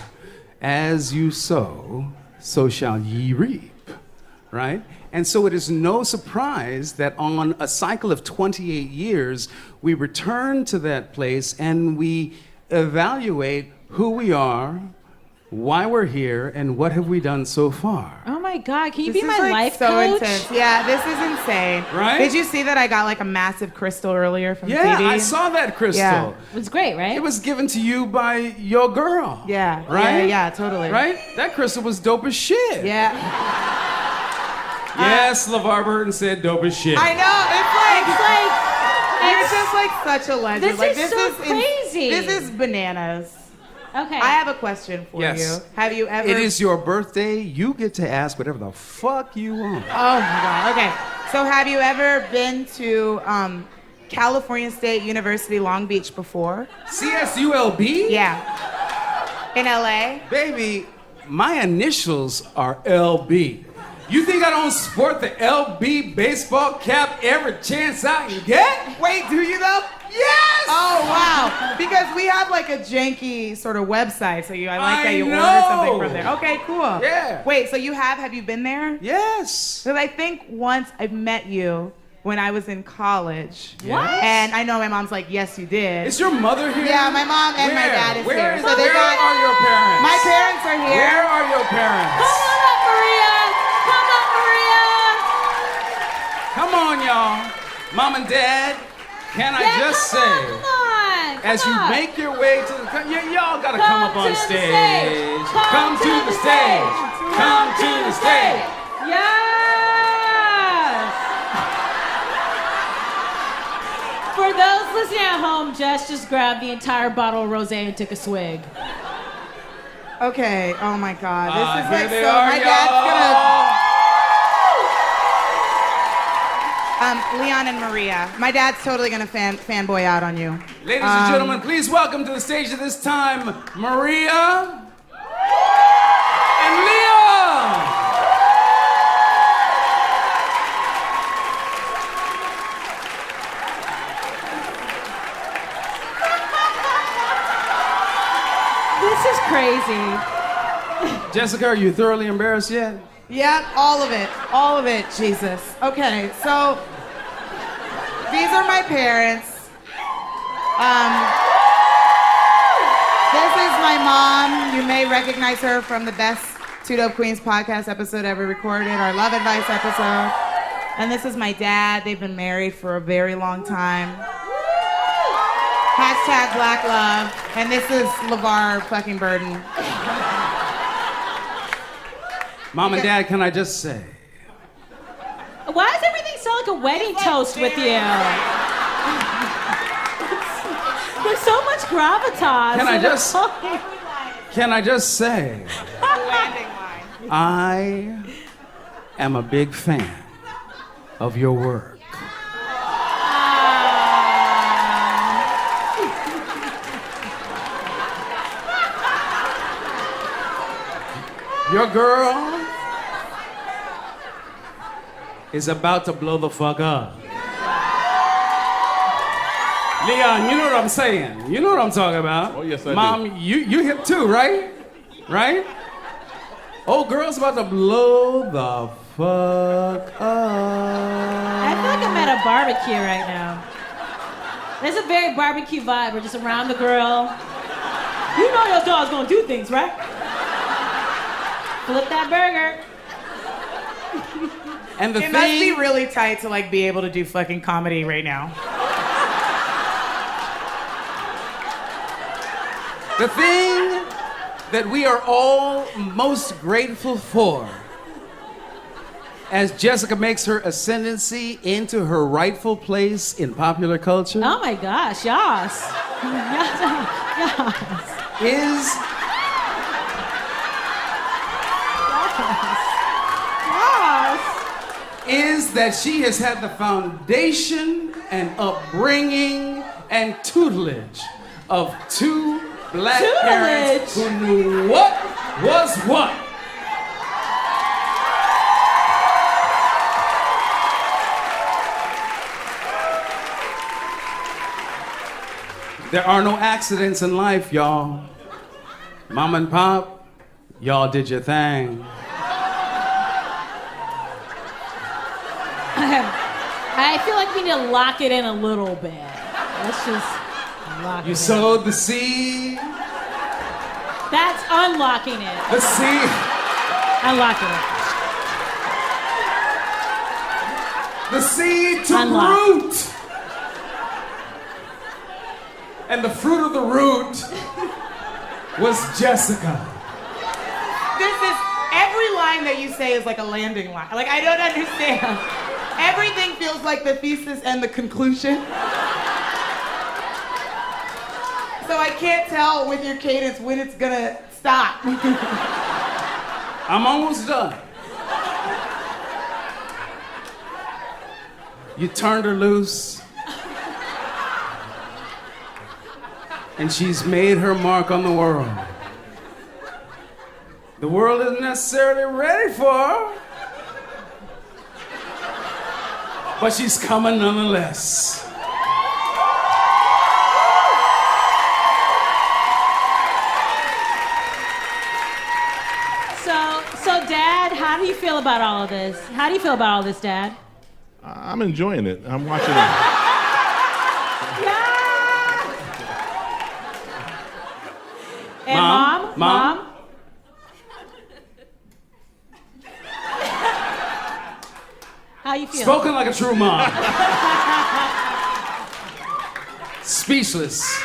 As you sow, so shall ye reap, right? And so it is no surprise that on a cycle of 28 years, we return to that place and we evaluate who we are, why we're here, and what have we done so far. Oh my God, can you This be is, my like, life so coach? intense. Yeah, this is insane. Right? Did you see that I got like a massive crystal earlier from Yeah, Phoebe? I saw that crystal. Yeah. It was great, right? It was given to you by your girl. Yeah. Right? Yeah, totally. Right? That crystal was dope as shit. Yeah. Yeah, last LeVar Burton said dope as shit. I know. You're just like such a legend. This is so crazy. This is bananas. Okay. I have a question for you. Have you ever? It is your birthday. You get to ask whatever the fuck you want. Oh my God. Okay. So have you ever been to California State University, Long Beach before? CSULB? Yeah. In LA? Baby, my initials are LB. You think I don't sport the LB baseball cap every chance I can get? Wait, do you though? Yes! Oh wow! Because we have like a janky sort of website, so I like that you know. ordered something from there. Okay, cool. Yeah. Wait, so have you been there? Yes. Because I think once I met you when I was in college. What? And I know my mom's like, yes, you did. Is your mother here? Yeah, my mom and my Where? dad is Where here. is- So where are your parents? My parents are here. Where are your parents? Come on up, Maria. Come up, Maria. Come on, y'all. Mom and Dad, can I just say, Come on. as you make your way to the, y'all gotta come up on to the stage. stage. Come to the stage. Come to the stage. Yes. For those listening at home, Jess just grabbed the entire bottle of rosé and took a swig. Okay. Oh my God. This is Here like they so. are, My y'all. dad's gonna. Leon and Maria. My dad's totally gonna fanboy out on you. Ladies and gentlemen, please welcome to the stage at this time, Maria and Leon. This is crazy. Jessica, are you thoroughly embarrassed yet? Yeah, all of it. All of it, Jesus. Okay, so these are my parents. This is my mom. You may recognize her from the best Two Dope Queens podcast episode ever recorded, our Love Advice episode. And this is my dad. They've been married for a very long time. Hashtag Black Love. And this is LeVar fucking Burton. Mom and Dad, can I just say, Why does everything sound like a wedding toast with you? There's so much gravitas. Can I just say, I am a big fan of your work. Your girl is about to blow the fuck up. Leon, you know what I'm saying. You know what I'm talking about. Oh, yes, I do. Mom, you hip too, right? Right? Oh, girl's about to blow the fuck up. I feel like I'm at a barbecue right now. There's a very barbecue vibe. We're just around the grill. You know your dog's gonna do things, right? Flip that burger. And the It must be really tight to like be able to do fucking comedy right now. The thing that we are all most grateful for as Jessica makes her ascendancy into her rightful place in popular culture Oh my gosh, yas. is is that she has had the foundation and upbringing and tutelage of two black parents who knew what was what. There are no accidents in life, y'all. Mom and Pop, y'all did your thing. I feel like we need to lock it in a little bit. Let's just lock it You in. sowed the seed. That's unlocking it. The seed. Unlocking it. The seed took Unlock. root. And the fruit of the root was Jessica. This is Every line that you say is like a landing line. Like, I don't understand. Everything feels like the thesis and the conclusion. So I can't tell with your cadence when it's gonna stop. I'm almost done. You turned her loose. And she's made her mark on the world. The world isn't necessarily ready for her. But she's coming nonetheless. So, Dad, how do you feel about all of this? How do you feel about all this, Dad? I'm enjoying it. I'm watching it. And Mom? How you feel? Spoken like a true mom. Speechless.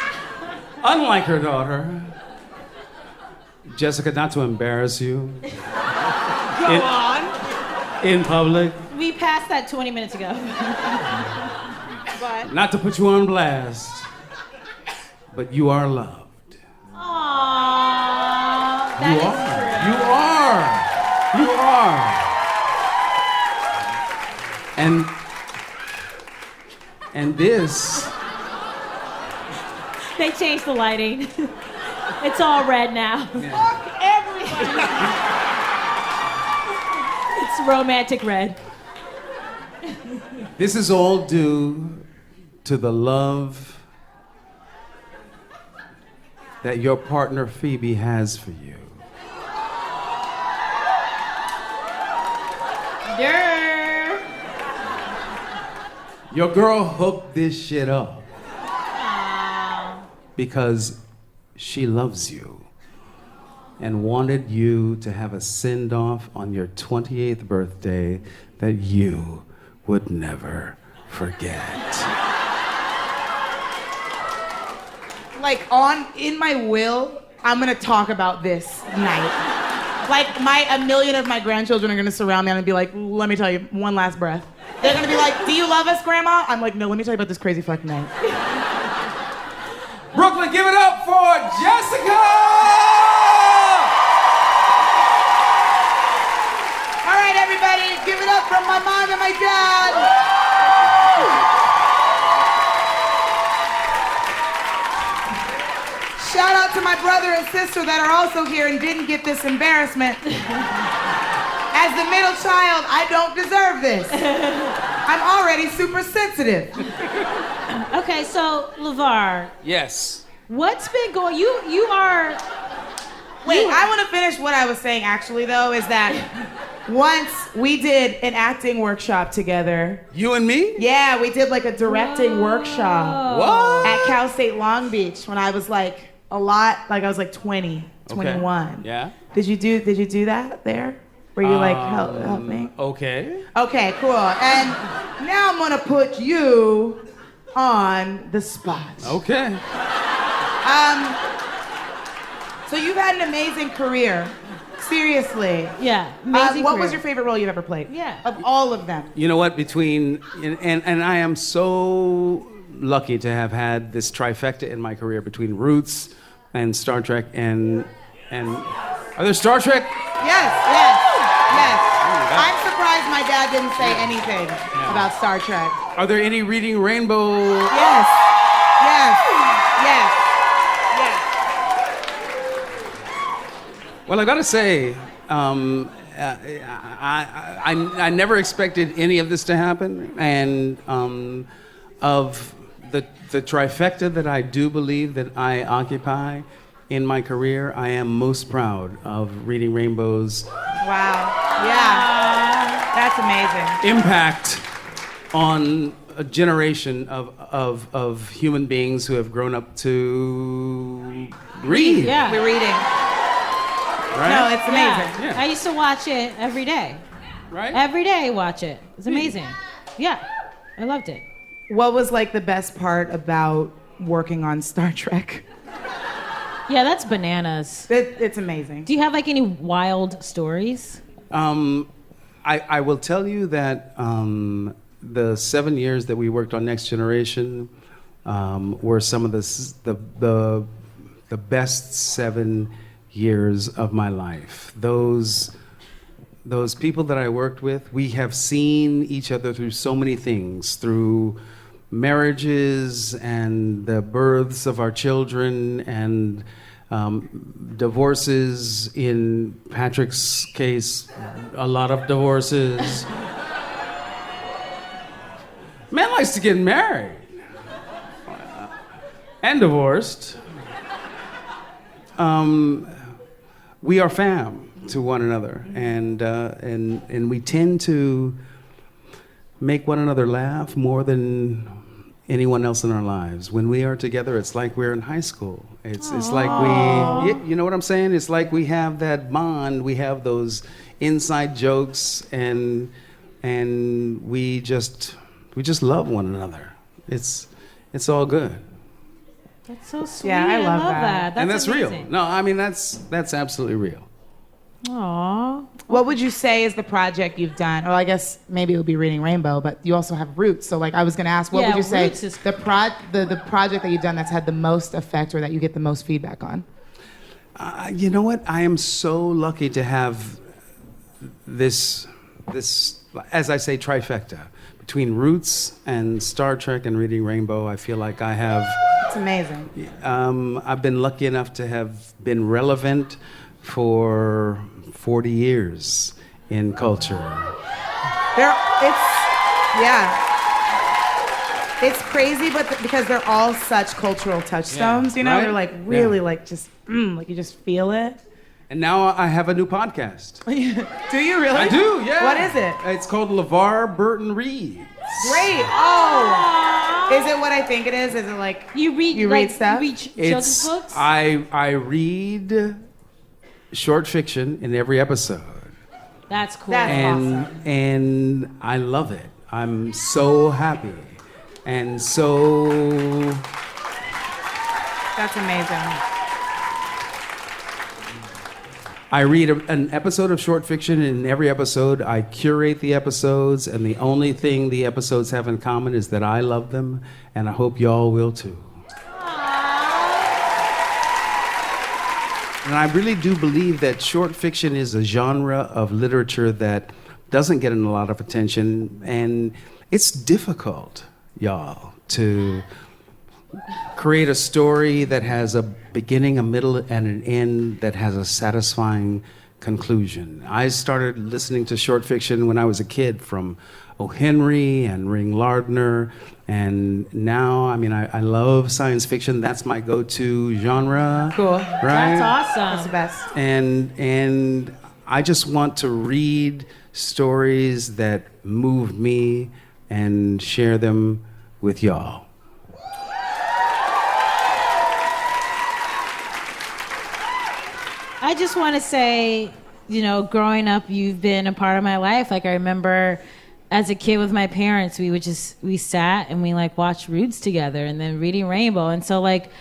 Unlike her daughter. Jessica, not to embarrass you. Go on. In public. We passed that 20 minutes ago. But Not to put you on blast. But you are loved. Aww. You are. And this. They changed the lighting. It's all red now. fuck everybody. It's romantic red. This is all due to the love that your partner Phoebe has for you. Durr. Your girl hooked this shit up because she loves you and wanted you to have a send-off on your 28th birthday that you would never forget. Like, in my will, I'm gonna talk about this night. Like, a million of my grandchildren are gonna surround me and be like, let me tell you, one last breath. They're gonna be like, do you love us, Grandma? I'm like, no, let me tell you about this crazy fucking night. Brooklyn, give it up for Jessica! All right, everybody, give it up from my mom and my dad. Shout out to my brother and sister that are also here and didn't get this embarrassment. As the middle child, I don't deserve this. I'm already super sensitive. Okay, so LeVar, Yes. what's been going? You are. Wait, I want to finish what I was saying actually, though, is that once we did an acting workshop together. You and me? Yeah, we did like a directing workshop. What? At Cal State Long Beach when I was like I was like 20, 21. Yeah. Did you do that there? Where you like help me? Okay. Okay, cool. And now I'm gonna put you on the spot. Okay. So you've had an amazing career. Seriously. Yeah, amazing What career. was your favorite role you've ever played? Yeah. Of all of them. You know what? And I am so lucky to have had this trifecta in my career between Roots and Star Trek and are there Star Trek? Yes. I'm surprised my dad didn't say anything about Star Trek. Are there any Reading Rainbow? Yes. Well, I gotta say, I never expected any of this to happen, and of the trifecta that I do believe that I occupy in my career, I am most proud of Reading Rainbow's Wow. Yeah. That's amazing. impact on a generation of human beings who have grown up to read. Yeah. We're reading. Right? No, it's amazing. Yeah. I used to watch it every day. Right? Every day, watch it. It's amazing. Yeah, I loved it. What was like the best part about working on Star Trek? Yeah, that's bananas. It's amazing. Do you have like any wild stories? I will tell you that the 7 years that we worked on Next Generation were some of the best 7 years of my life. Those people that I worked with, we have seen each other through so many things, through marriages and the births of our children and divorces. In Patrick's case, a lot of divorces. Man likes to get married and divorced. We are fam to one another, and we tend to make one another laugh more than anyone else in our lives. When we are together, it's like we're in high school. It's like you know what I'm saying? It's like we have that bond. We have those inside jokes, and we just love one another. It's all good. That's so sweet. Yeah, I love that. And that's amazing. real. No, I mean that's absolutely real. Aww. What would you say is the project you've done? Or I guess maybe it would be Reading Rainbow, but you also have Roots. So like I was going to ask, what would you say Roots is the project that you've done that's had the most effect or that you get the most feedback on? You know what? I am so lucky to have this, as I say, trifecta. Between Roots and Star Trek and Reading Rainbow, I feel like I have... It's amazing. I've been lucky enough to have been relevant for 40 years in culture. It's crazy, but because they're all such cultural touchstones, you know? right? They're like really like just, like you just feel it. And now I have a new podcast. Do you really? I do, yeah. What is it? It's called LeVar Burton Reads. Great. Oh. Is it what I think it is? Is it like you read stuff? You read children's books? I read short fiction in every episode. That's cool. That's awesome. And I love it. I'm so happy. And so... That's amazing. I read an episode of short fiction, and in every episode, I curate the episodes, and the only thing the episodes have in common is that I love them, and I hope y'all will too. And I really do believe that short fiction is a genre of literature that doesn't get a lot of attention, and it's difficult, y'all, to create a story that has a beginning, a middle, and an end that has a satisfying conclusion. I started listening to short fiction when I was a kid, from O. Henry and Ring Lardner, and now, I mean, I love science fiction. That's my go-to genre. Cool. Right? That's awesome. That's the best. And I just want to read stories that move me and share them with y'all. I just want to say, you know, growing up, you've been a part of my life. Like, I remember as a kid with my parents, we sat and we like watched Roots together and then Reading Rainbow. And so like,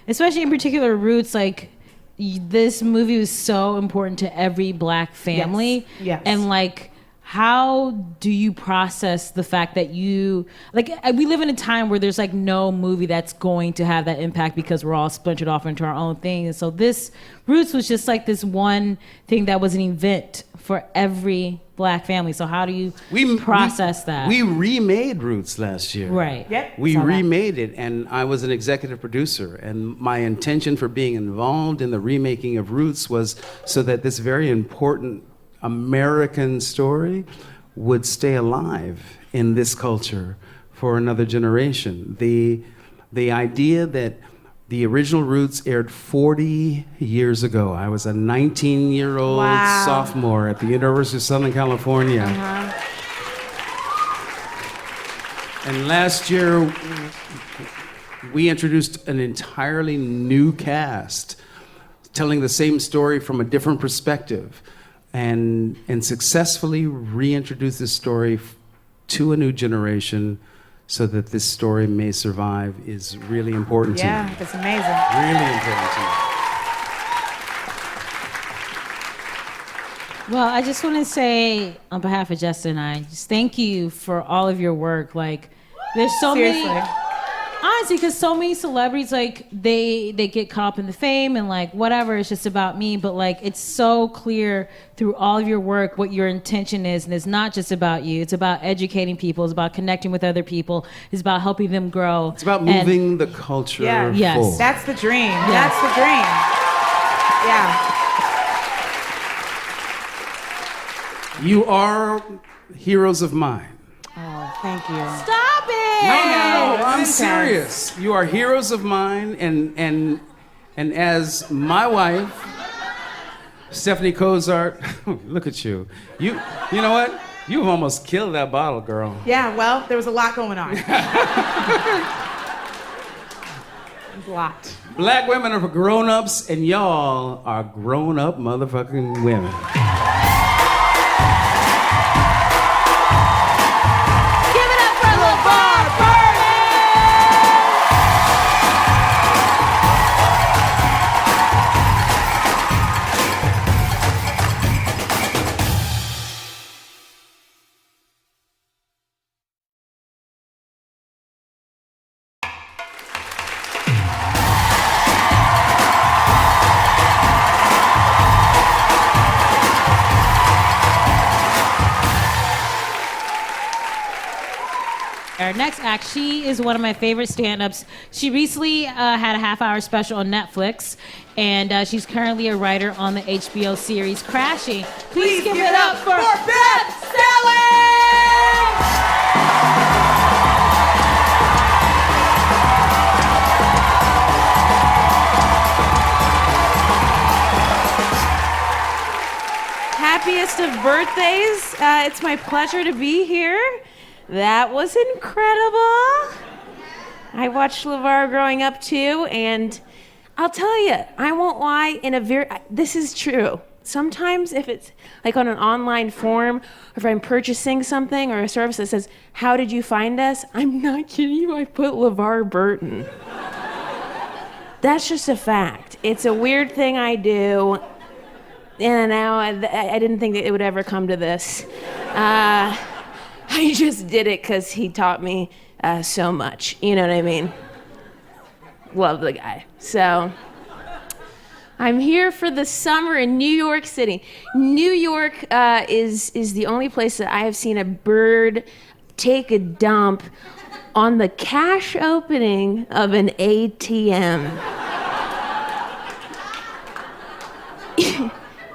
especially in particular Roots, like this movie was so important to every Black family. Yes. And like, how do you process the fact that you, like, we live in a time where there's like no movie that's going to have that impact because we're all splintered off into our own thing. And so this Roots was just like this one thing that was an event for every Black family. So how do you process that? We remade Roots last year. Right. Yep. We remade it, and I was an executive producer, and my intention for being involved in the remaking of Roots was so that this very important American story would stay alive in this culture for another generation. The idea that the original Roots aired 40 years ago. I was a 19-year-old sophomore at the University of Southern California. And last year, we introduced an entirely new cast, telling the same story from a different perspective, and successfully reintroduced this story to a new generation so that this story may survive is really important to me. Yeah, it's amazing. Really important to me. Well, I just want to say on behalf of Justin and I, just thank you for all of your work. Like, there's so Seriously. many, honestly, because so many celebrities, like, they get caught up in the fame and like whatever, it's just about me. But like, it's so clear through all of your work what your intention is, and it's not just about you. It's about educating people. It's about connecting with other people. It's about helping them grow. It's about moving the culture Yes. forward. That's the dream. That's the dream. Yeah. You are heroes of mine. Oh, thank you. Stop it! No, I'm Intense. serious. You are heroes of mine, and as my wife, Stephanie Cozart, look at you. You know what? You've almost killed that bottle, girl. Yeah, well, there was a lot going on. A lot. Black women are grown-ups, and y'all are grown-up motherfucking women. Our next act, she is one of my favorite stand-ups. She recently had a half-hour special on Netflix, and she's currently a writer on the HBO series Crashing. Please give it up for Beth Happiest of birthdays. It's my pleasure to be here. That was incredible. I watched LeVar growing up too, and I'll tell you, I won't lie, this is true. Sometimes if it's like on an online form, or if I'm purchasing something or a service that says, "How did you find us?" I'm not kidding you, I put LeVar Burton. That's just a fact. It's a weird thing I do, and now I didn't think that it would ever come to this. I just did it because he taught me so much. You know what I mean? Love the guy. So I'm here for the summer in New York City. New York is the only place that I have seen a bird take a dump on the cash opening of an ATM.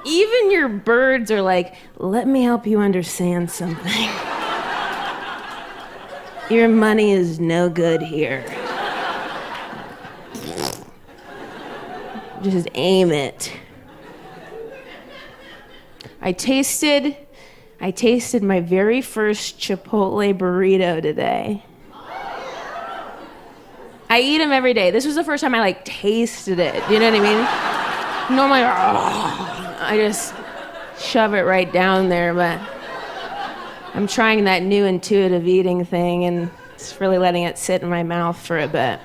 Even your birds are like, let me help you understand something. Your money is no good here. Just aim it. I tasted my very first Chipotle burrito today. I eat them every day. This was the first time I tasted it. You know what I mean? Normally, I just shove it right down there, but I'm trying that new intuitive eating thing and just really letting it sit in my mouth for a bit.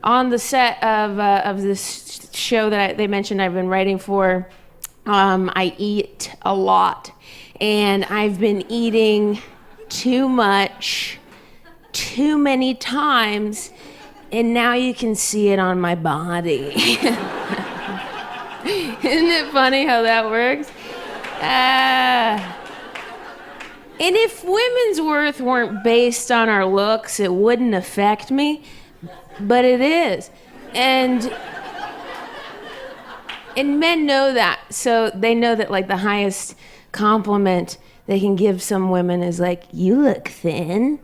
On the set of this show that they mentioned I've been writing for, I eat a lot. And I've been eating too much, too many times, and now you can see it on my body. Isn't it funny how that works? And if women's worth weren't based on our looks, it wouldn't affect me, but it is. And men know that, so they know that the highest compliment they can give some women is you look thin,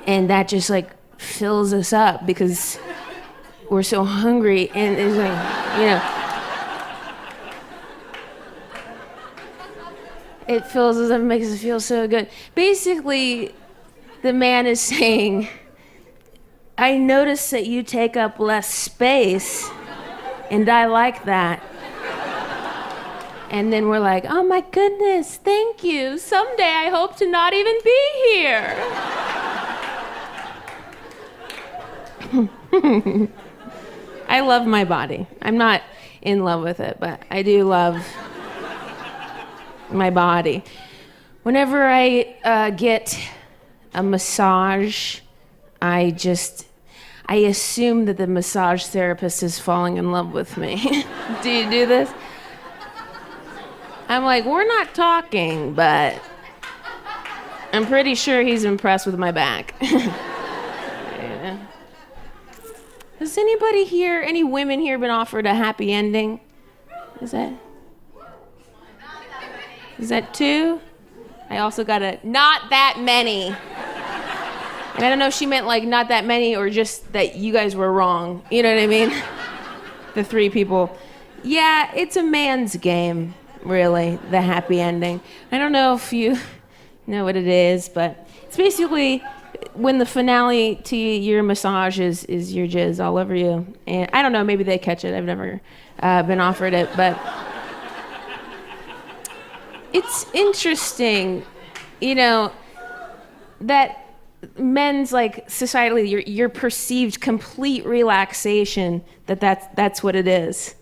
and that just fills us up because we're so hungry, and it's it fills us up and makes us feel so good. Basically, the man is saying, I notice that you take up less space, and I like that. And then we're like, oh my goodness, thank you. Someday I hope to not even be here. I love my body. in love with it, but I do love my body. Whenever I get a massage, I assume that the massage therapist is falling in love with me. Do you do this? I'm like, we're not talking, but I'm pretty sure he's impressed with my back. Yeah. Has anybody here, any women here, been offered a happy ending? Is that 2? I also got a not that many. And I don't know if she meant like not that many or just that you guys were wrong. You know what I mean? The 3 people. Yeah, it's a man's game, really, the happy ending. I don't know if you know what it is, but it's basically when the finale to your massage is your jizz all over you. And I don't know, maybe they catch it. I've never been offered it, but it's interesting, you know, that men's like societally your perceived complete relaxation that's what it is.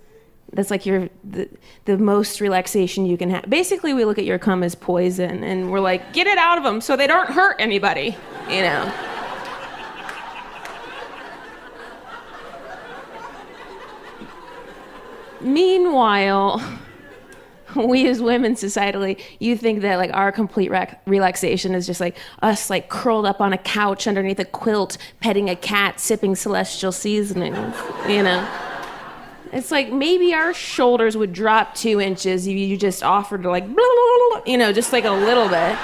That's like the most relaxation you can have. Basically, we look at your cum as poison, and we're like, get it out of them so they don't hurt anybody, you know. Meanwhile, we as women societally, you think that like our complete relaxation is just like us like curled up on a couch underneath a quilt, petting a cat, sipping Celestial seasonings, you know. It's like maybe our shoulders would drop 2 inches if you just offered to like, blah, blah, blah, you know, just like a little bit.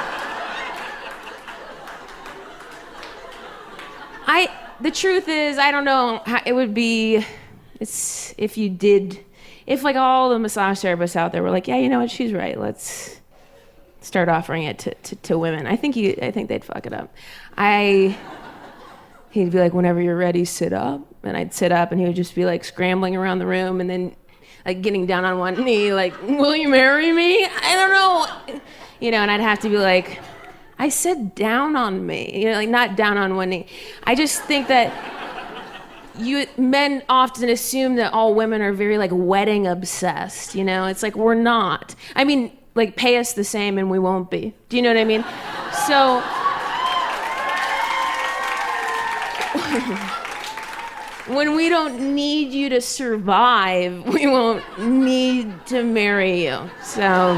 The truth is, I don't know how it would be if like all the massage therapists out there were like, yeah, you know what, she's right. Let's start offering it to women. I think they'd fuck it up. He'd be like, whenever you're ready, sit up. And I'd sit up and he would just be like scrambling around the room and then like getting down on one knee, like, will you marry me? I don't know. You know, and I'd have to be like, I said down on me, you know, like not down on one knee. I just think that men often assume that all women are very like wedding obsessed, you know? It's like, we're not. I mean, like pay us the same and we won't be. Do you know what I mean? So, when we don't need you to survive, we won't need to marry you. So,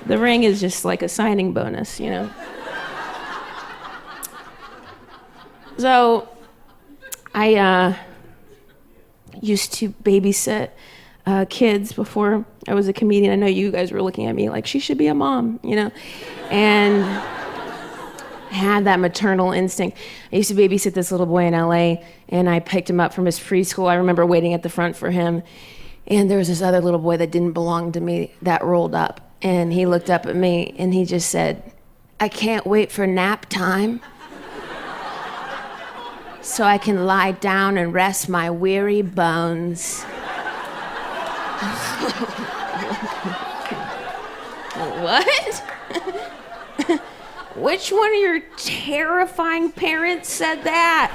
the ring is just like a signing bonus, you know. So, I used to babysit kids before I was a comedian. I know you guys were looking at me like she should be a mom, you know, and I had that maternal instinct. I used to babysit this little boy in LA, and I picked him up from his preschool. I remember waiting at the front for him, and there was this other little boy that didn't belong to me that rolled up, and he looked up at me and he just said, I can't wait for nap time so I can lie down and rest my weary bones. What? Which one of your terrifying parents said that?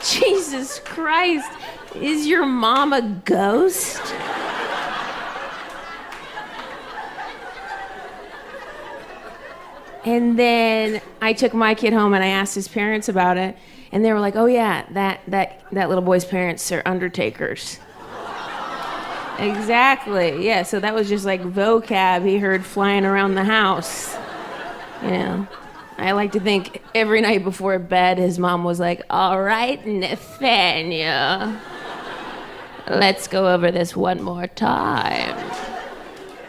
Jesus Christ, is your mom a ghost? And then I took my kid home and I asked his parents about it, and they were like, oh yeah, that little boy's parents are undertakers. Exactly, yeah, so that was just like vocab he heard flying around the house. You know, I like to think every night before bed his mom was like, all right, Nathaniel, let's go over this one more time.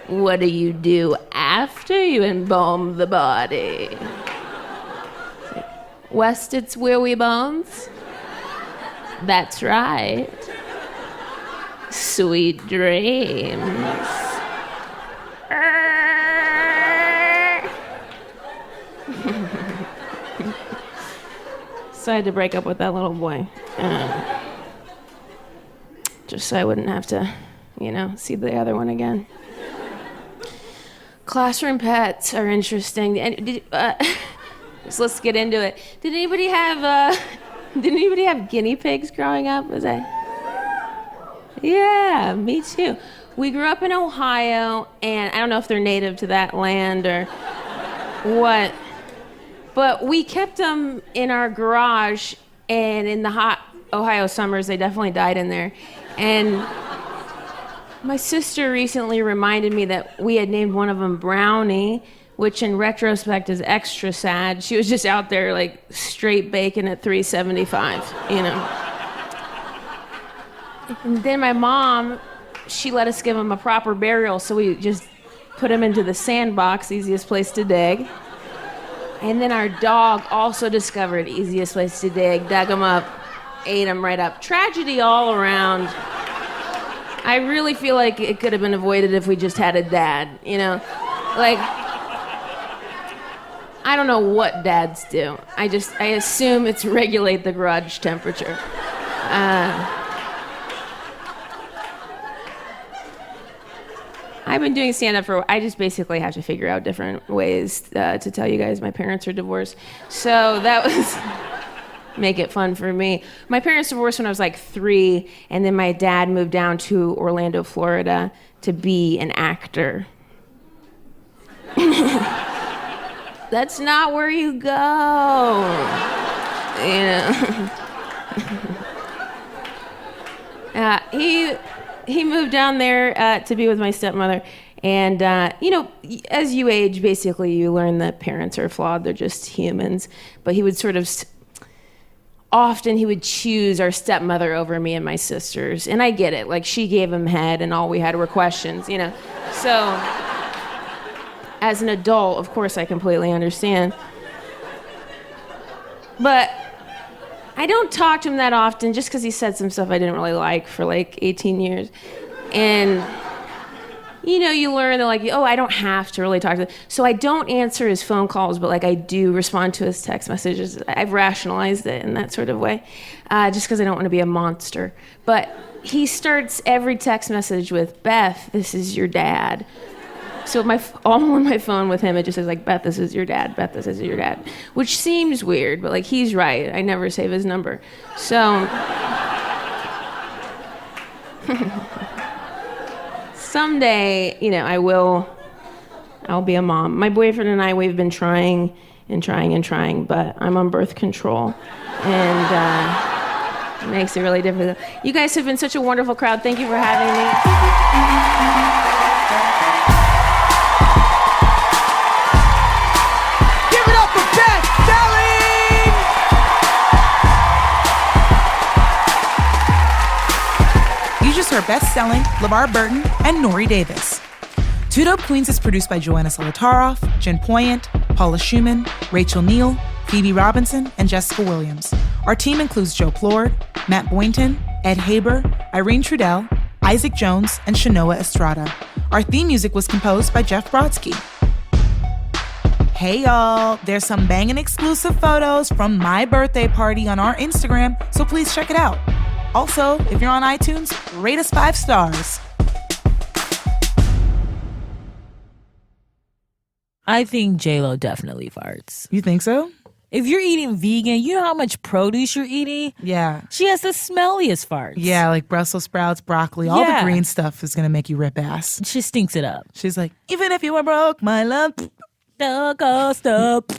What do you do after you embalm the body? West, it's weary bones? That's right. Sweet dreams. So I had to break up with that little boy. Just so I wouldn't have to, you know, see the other one again. Classroom pets are interesting. And So let's get into it. Did anybody have guinea pigs growing up? Was that? Yeah, me too. We grew up in Ohio, and I don't know if they're native to that land or what, but we kept them in our garage, and in the hot Ohio summers, they definitely died in there. And my sister recently reminded me that we had named one of them Brownie, which in retrospect is extra sad. She was just out there like straight bacon at $3.75, you know. And then my mom, she let us give him a proper burial, so we just put him into the sandbox, easiest place to dig. And then our dog also discovered easiest place to dig, dug him up, ate him right up. Tragedy all around. I really feel like it could have been avoided if we just had a dad, you know? Like, I don't know what dads do. I assume it's regulate the garage temperature. I've been doing stand-up I just basically have to figure out different ways to tell you guys my parents are divorced. So that was, make it fun for me. My parents divorced when I was like 3, and then my dad moved down to Orlando, Florida to be an actor. That's not where you go. You know. He moved down there to be with my stepmother. And, you know, as you age, basically you learn that parents are flawed. They're just humans. But he would sort of, often he would choose our stepmother over me and my sisters. And I get it. Like, she gave him head and all we had were questions, you know. So, as an adult, of course, I completely understand. But I don't talk to him that often just because he said some stuff I didn't really like for like 18 years. And, you know, you learn that like, oh, I don't have to really talk to him. So I don't answer his phone calls, but like I do respond to his text messages. I've rationalized it in that sort of way, just because I don't want to be a monster. But he starts every text message with, Beth, this is your dad. So all on my phone with him, it just says like, Beth, this is your dad. Beth, this is your dad. Which seems weird, but like he's right. I never save his number. So someday, you know, I'll be a mom. My boyfriend and I, we've been trying, but I'm on birth control. And it makes it really difficult. You guys have been such a wonderful crowd. Thank you for having me. Her best-selling LeVar Burton and Nori Davis. Two Dope Queens is produced by Joanna Solotaroff, Jen Poyant, Paula Schumann, Rachel Neal, Phoebe Robinson, and Jessica Williams. Our team includes Joe Plord, Matt Boynton, Ed Haber, Irene Trudell, Isaac Jones, and Shanoa Estrada. Our theme music was composed by Jeff Brodsky. Hey y'all, there's some banging exclusive photos from my birthday party on our Instagram, so please check it out. Also, if you're on iTunes, rate us 5 stars. I think J-Lo definitely farts. You think so? If you're eating vegan, you know how much produce you're eating? Yeah. She has the smelliest farts. Yeah, like Brussels sprouts, broccoli, all the green stuff is going to make you rip ass. She stinks it up. She's like, even if you were broke, my love, the cost up.